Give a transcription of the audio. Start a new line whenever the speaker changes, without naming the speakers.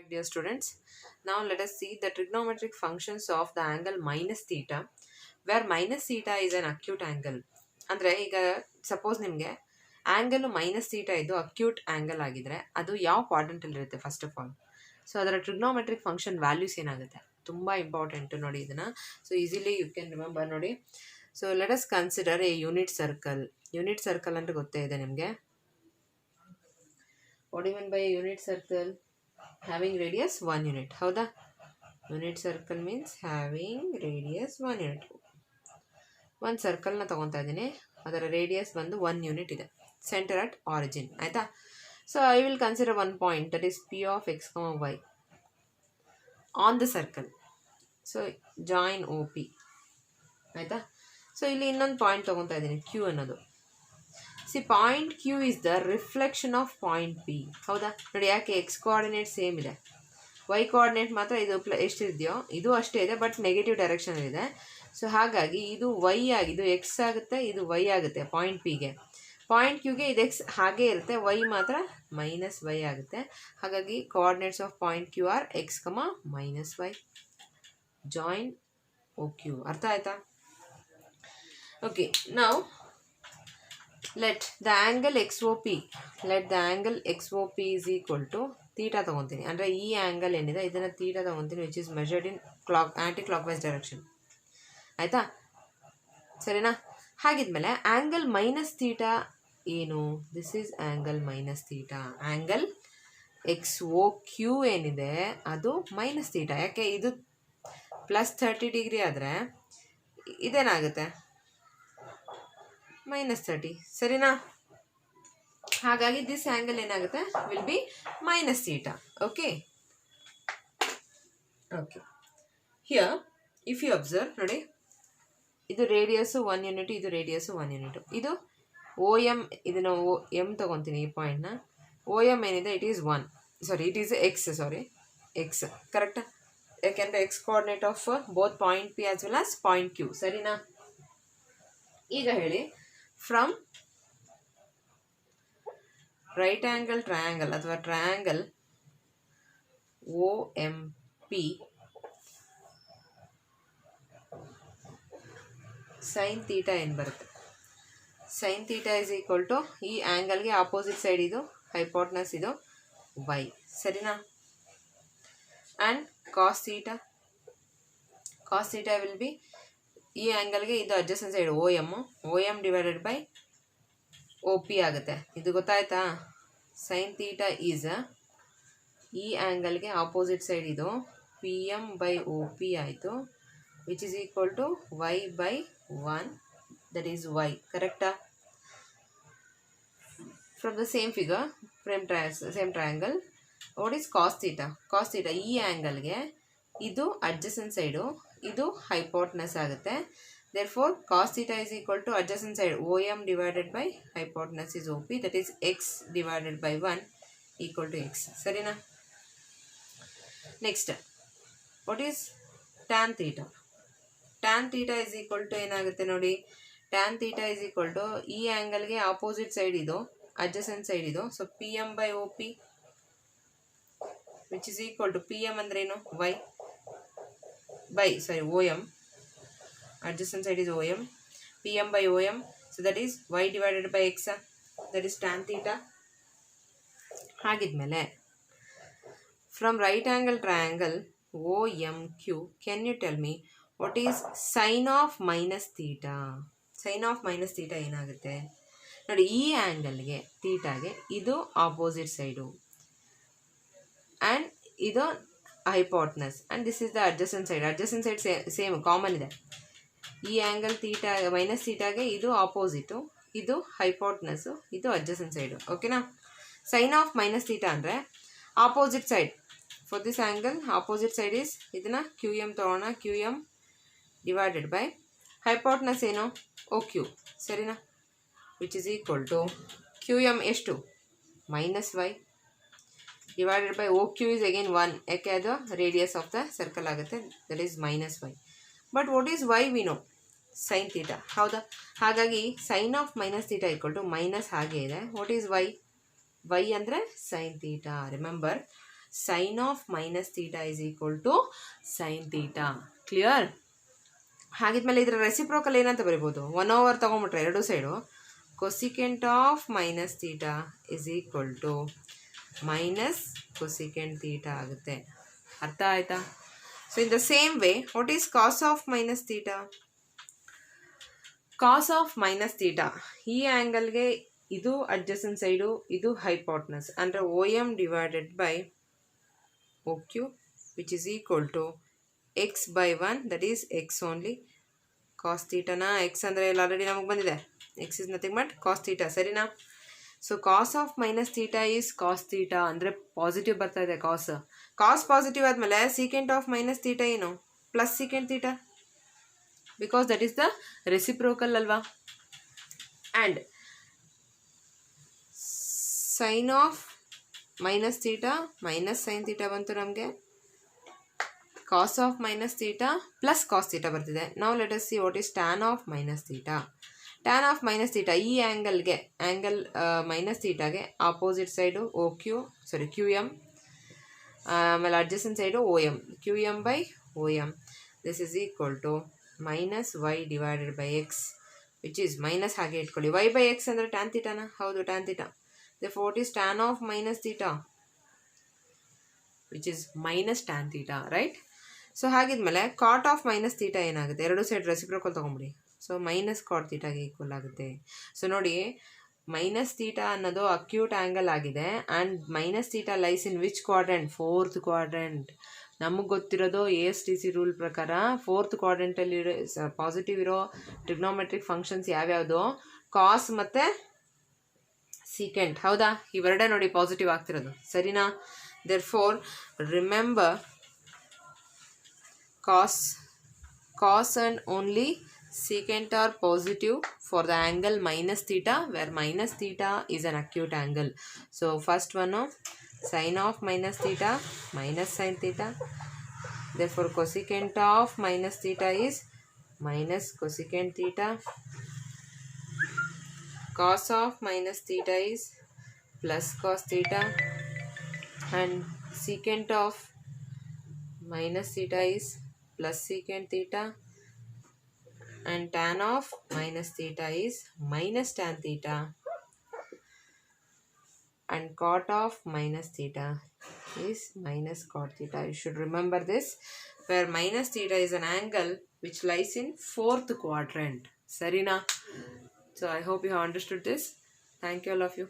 Dear students, now let us see the trigonometric functions of the angle minus theta, where minus theta is an acute angle. ಅಂದರೆ ಈಗ suppose ನಿಮಗೆ angle minus theta ಇದು acute angle ಆಗಿದ್ರೆ ಅದು ಯಾವ ಕ್ವಾಡ್ರಂಟಲ್ಲಿ ಇರುತ್ತೆ ಫಸ್ಟ್ ಆಫ್ ಆಲ್. ಸೊ ಅದರ ಟ್ರಿಗ್ನೋಮೆಟ್ರಿಕ್ ಫಂಕ್ಷನ್ ವ್ಯಾಲ್ಯೂಸ್ ಏನಾಗುತ್ತೆ ತುಂಬ ಇಂಪಾರ್ಟೆಂಟು ನೋಡಿ ಇದನ್ನು. So easily you can remember ನೋಡಿ. So let us consider a unit circle ಅಂತ ಗೊತ್ತೇ ಇದೆ ನಿಮಗೆ. What you mean by unit circle? having radius 1 unit. ಹೌದಾ? Unit circle means having radius 1 unit. ಒಂದು ಸರ್ಕಲ್ನ ತೊಗೊತಾ ಇದ್ದೀನಿ, ಅದರ ರೇಡಿಯಸ್ ಬಂದು 1 ಯೂನಿಟ್ ಇದೆ, ಸೆಂಟರ್ ಅಟ್ ಆರಿಜಿನ್. ಆಯಿತಾ? So I will consider one point that is p of x y on the circle. So join o p. ಆಯಿತಾ? So ಇಲ್ಲಿ ಇನ್ನೊಂದು ಪಾಯಿಂಟ್ ತೊಗೊತಾ ಇದ್ದೀನಿ, ಕ್ಯೂ ಅನ್ನೋದು. See point q is the reflection of point p. ಹೌದಾ? ನೋಡಿ, ಯಾಕೆ x coordinate same ಇದೆ, ವೈ ಕೋಆರ್ಡಿನೇಟ್ ಮಾತ್ರ ಇದು ಎಷ್ಟಿದೆಯೋ ಇದು ಅಷ್ಟೇ ಇದೆ, ಬಟ್ ನೆಗೆಟಿವ್ ಡೈರೆಕ್ಷನಲ್ಲಿದೆ. ಸೊ ಹಾಗಾಗಿ ಇದು ವೈ ಆಗಿದ್ದು ಎಕ್ಸ್ ಆಗುತ್ತೆ, ಇದು ವೈ ಆಗುತ್ತೆ ಪಾಯಿಂಟ್ ಪಿಗೆ. ಪಾಯಿಂಟ್ ಕ್ಯೂಗೆ ಇದು ಎಕ್ಸ್ ಹಾಗೇ ಇರುತ್ತೆ, ವೈ ಮಾತ್ರ ಮೈನಸ್ ವೈ ಆಗುತ್ತೆ. ಹಾಗಾಗಿ coordinates of point q are x minus y. Join o q. ಅರ್ಥ ಆಯ್ತಾ? ಓಕೆ, ನಾವು let the angle XOP is equal to theta ತಗೊತೀನಿ. ಅಂದರೆ ಈ ಆ್ಯಂಗಲ್ ಏನಿದೆ ಇದನ್ನು ಥೀಟಾ ತಗೊತೀನಿ, which is measured in anticlockwise direction. ಆಯಿತಾ? ಸರಿನಾ? ಹಾಗಿದ್ಮೇಲೆ ಆ್ಯಂಗಲ್ ಮೈನಸ್ ಥೀಟಾ ಏನು? This is angle minus theta. Angle XOQ ಏನಿದೆ ಅದು ಮೈನಸ್ ಥೀಟಾ. ಯಾಕೆ? ಇದು ಪ್ಲಸ್ 30 ಡಿಗ್ರಿ ಆದರೆ ಇದೇನಾಗುತ್ತೆ? ಮೈನಸ್ 30. ಸರಿನಾ? ಹಾಗಾಗಿ ದಿಸ್ ಆ್ಯಂಗಲ್ ಏನಾಗುತ್ತೆ? Will be minus theta. Okay okay, here if you observe ನೋಡಿ, ಇದು ರೇಡಿಯಸ್ಸು 1 ಯೂನಿಟ್, ಇದು ರೇಡಿಯಸ್ಸು 1 ಯೂನಿಟು. ಇದು ಓ ಎಮ್, ಇದನ್ನು ಎಮ್ ತೊಗೊತೀನಿ ಈ ಪಾಯಿಂಟ್ನ. ಓ ಎಮ್ ಏನಿದೆ it is 1, sorry it is x ಕರೆಕ್ಟಾ? ಯಾಕೆಂದರೆ x coordinate of both point p as well as point q. ಸರಿನಾ? ಈಗ ಹೇಳಿ, ಫ್ರಮ್ ರೈಟ್ ಆ್ಯಂಗಲ್ ಟ್ರಯಾಂಗಲ್ ಅಥವಾ triangle o m p sign theta ಏನು ಬರುತ್ತೆ? Sine theta is equal to ಈ ಆ್ಯಂಗಲ್ಗೆ ಆಪೋಸಿಟ್ ಸೈಡ್ ಇದು ಹೈಪೋಟ್ನಸ್, ಇದು ವೈ. ಸರಿನಾ? And cos theta will be ಈ ಆ್ಯಂಗಲ್ಗೆ ಇದು adjacent side O M divided by O P ಆಗುತ್ತೆ. ಇದು ಗೊತ್ತಾಯ್ತಾ? ಸೈನ್ ತೀಟಾ ಈಸ್ ಈ ಆ್ಯಂಗಲ್ಗೆ ಆಪೋಸಿಟ್ ಸೈಡ್ ಇದು P M by O P ಆಯಿತು, which is equal to y by 1, that is y. ಕರೆಕ್ಟಾ? From the same figure, same triangle, what is cos theta? ಈ ಆ್ಯಂಗಲ್ಗೆ ಇದು ಅಡ್ಜಸೆಂಟ್ ಸೈಡು, ಇದು ಹೈಪೋಟ್ನಸ್ ಆಗುತ್ತೆ. therefore cos theta is equal to adjacent side OM divided by hypotenuse is OP, that is x divided by 1 equal to x. ಸರಿನಾ? Next, what is tan theta? tan theta is equal to ಏನಾಗುತ್ತೆ ನೋಡಿ, tan theta is equal to ಈ ಆ್ಯಂಗಲ್ಗೆ opposite side ಇದು adjacent side ಇದು, so P M by O P which is equal to P M ಅಂದ್ರೇನು? Y by OM, adjacent side is OM, PM by OM, so that is y divided by x, that is tan theta. ಹಾಗಿದ್ಮೇಲೆ from right angle triangle OMQ, can you tell me what is sin of minus theta? sin of minus theta ಏನಾಗುತ್ತೆ ನೋಡಿ, ಈ ಆ್ಯಂಗಲ್ಗೆ ಥೀಟಾಗೆ ಇದು opposite side and ಇದು hypotenuse, and this is the adjacent side same common ಇದೆ. ಈ angle theta minus ಥೀಟಾಗೆ ಇದು ಆಪೋಸಿಟು, ಇದು hypotenuse, ಇದು ಅಡ್ಜಸೆಂಟ್ ಸೈಡು. ಓಕೆನಾ? ಸೈನ್ ಆಫ್ ಮೈನಸ್ ಥೀಟಾ ಅಂದರೆ opposite side. For this angle opposite side is, ಇದನ್ನು ಕ್ಯೂ ಎಮ್ ತೊಗೊಳ್ಳೋಣ, Q M divided by hypotenuse ಏನು? O Q. ಸರಿನಾ? Which is equal to Q M ಎಷ್ಟು? Minus y divided by OQ is again 1, ಯಾಕೆ ಅದು radius of the circle ಆಗುತ್ತೆ, that is minus y. But what is y? We know sine theta. ಹೌದಾ? ಹಾಗಾಗಿ sign of minus theta equal to minus ಹಾಗೆ ಇದೆ. What is y? Y ಅಂದರೆ sine theta. Remember, sine of minus theta is equal to sine theta. Clear? ಹಾಗಿದ್ಮೇಲೆ ಇದರ reciprocal ಏನಂತ ಬರಿಬೋದು, 1/, ತೊಗೊಂಬಿಟ್ರೆ ಎರಡು side cosecant of minus theta is equal to minus cosecant theta ಆಗುತ್ತೆ. ಅರ್ಥ ಆಯ್ತಾ? So in the same way what is cos of minus theta? Cos of minus theta ಈ ಆ್ಯಂಗಲ್ಗೆ ಇದು ಅಡ್ಜಸೆಂಟ್ ಸೈಡು, ಇದು ಹೈಪೋಟ್ನಸ್, ಅಂದರೆ OM divided by OQ which is equal to x/1 that is x only. Cos ಥೀಟಾನ x ಅಂದರೆ ಇಲ್ಲಿ already ನಮಗೆ ಬಂದಿದೆ, x is nothing but cos theta, ಸರಿನಾ? So cos of minus theta is cos theta, ಅಂದರೆ positive ಬರ್ತಾ ಇದೆ cos. Cos positive ಆದಮೇಲೆ ಸೀಕೆಂಟ್ ಆಫ್ ಮೈನಸ್ ಥೀಟಾ ಏನು? Plus secant theta, because that is the reciprocal ಅಲ್ವಾ. And sine of minus theta minus sine theta ಬಂತು ನಮಗೆ. ಕಾಸ್ of minus theta plus cos theta ಬರ್ತಿದೆ. ನಾವು let us see what is tan of minus theta. Tan of minus theta ಈ angle minus ಥೀಟಾಗೆ opposite side QM, ಆಮೇಲೆ adjacent side OM, QM/OM. This is equal to minus y divided by x which is minus ಹಾಗೆ ಇಟ್ಕೊಳ್ಳಿ. y/x ಅಂದರೆ tan ಥೀಟಾನ? ಹೌದು, tan theta. Therefore, what is tan of minus theta? Which is minus tan theta, right? So ಹಾಗಿದ್ಮೇಲೆ cot of minus theta ಏನಾಗುತ್ತೆ? ಎರಡು side reciprocal ತೊಗೊಂಬಿಡಿ. So minus cot ಥೀಟಾಗೆ ಈಕ್ವಲ್ ಆಗುತ್ತೆ. ಸೊ ನೋಡಿ, ಮೈನಸ್ ಥೀಟಾ ಅನ್ನೋದು ಅಕ್ಯೂಟ್ ಆ್ಯಂಗಲ್ ಆಗಿದೆ. And minus theta lies in which quadrant? 4th quadrant. ನಮಗೆ ಗೊತ್ತಿರೋದು ASTC ರೂಲ್ ಪ್ರಕಾರ 4th ಕ್ವಾಡ್ರೆಂಟಲ್ಲಿ ಪಾಸಿಟಿವ್ ಇರೋ ಟ್ರಿಗ್ನೋಮೆಟ್ರಿಕ್ ಫಂಕ್ಷನ್ಸ್ ಯಾವ್ಯಾವುದು? ಕಾಸ್ ಮತ್ತು ಸೀಕೆಂಟ್, ಹೌದಾ? ಇವೆರಡೇ ನೋಡಿ ಪಾಸಿಟಿವ್ ಆಗ್ತಿರೋದು, ಸರಿನಾ? Therefore remember cause and only secant are positive for the angle minus theta, where minus theta is an acute angle. So first one, sin of minus theta minus sin theta. Therefore cosecant of minus theta is minus cosecant theta. Cos of minus theta is plus cos theta, and secant of minus theta is plus secant theta, and tan of minus theta is minus tan theta, and cot of minus theta is minus cot theta. You should remember this, where minus theta is an angle which lies in 4th quadrant. Sarina? So I hope you have understood this. Thank you all of you.